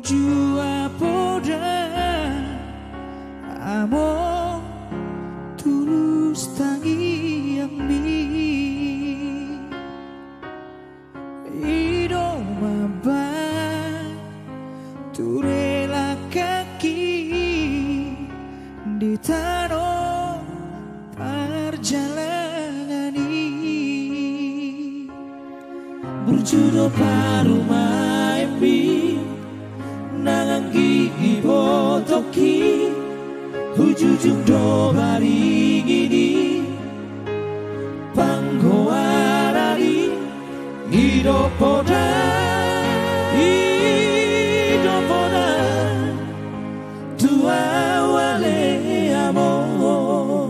Jua poda amo tulus tangi yang mi ido mabai turela kaki di tanah perjalanan ini berjodoh paru maimpi nangang gigi botoki hujujung do baringini panggoarari idopoda tua wale amor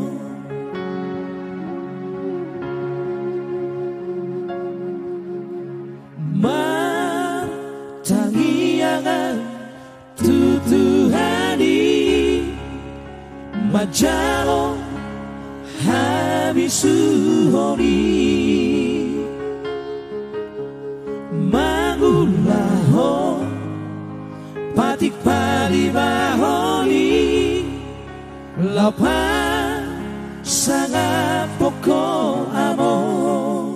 matangiangan tutuhani majalo habisuhoni mangulaho patik palibahoni lapa sangat pokok amor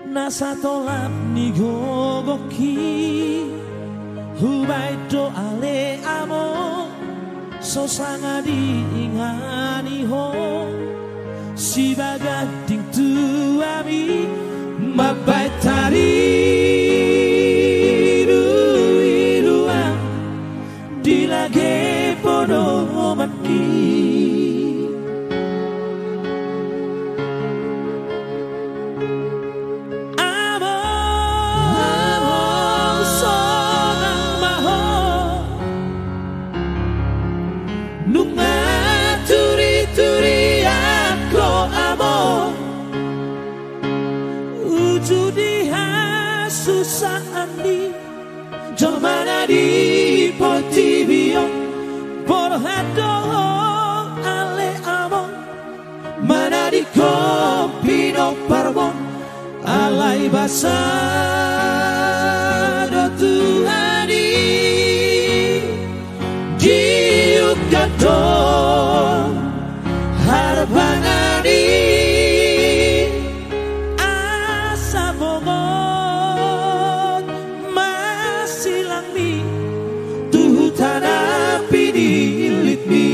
nasa tolap ni gogoki hubai do ale amor so sangat diingani ho si bagading tuami mabai tari ruang dilage podo mati di portibio por hado ale amor mana di kopino parbo alai basado tuhani giukato harbangani asa bongot masilang mi tanapi dilit mi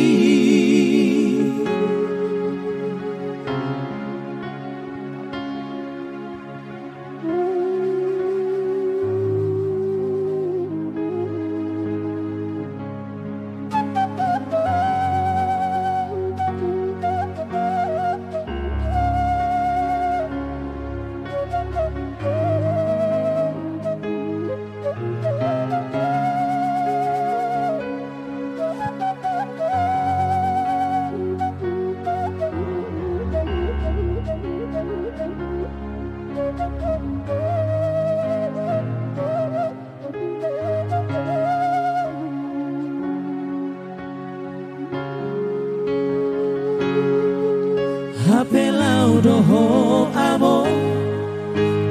Hapelau doho amo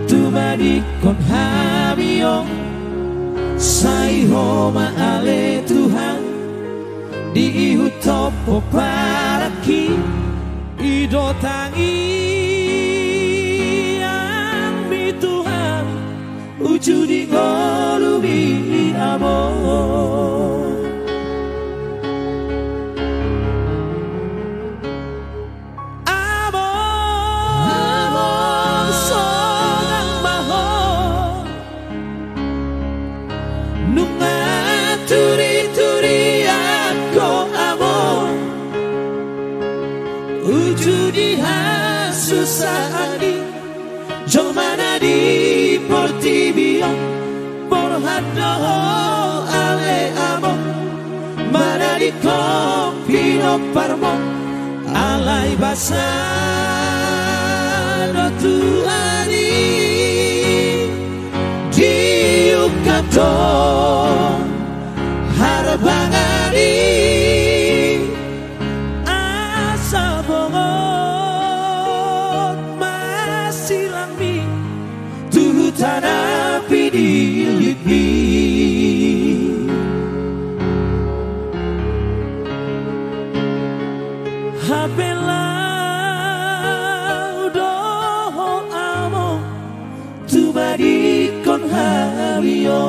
tumadi kon habio sai homa ale Tuhan di utopo paraki ido tangi ami Tuhan ujudi ngolubi amor ujudi hasusani jomana di portibio por hado ale amo mana di kopino parmo alai basado tuhani diukato harbangani tanah di Hapelau doho amo tu badi kon hario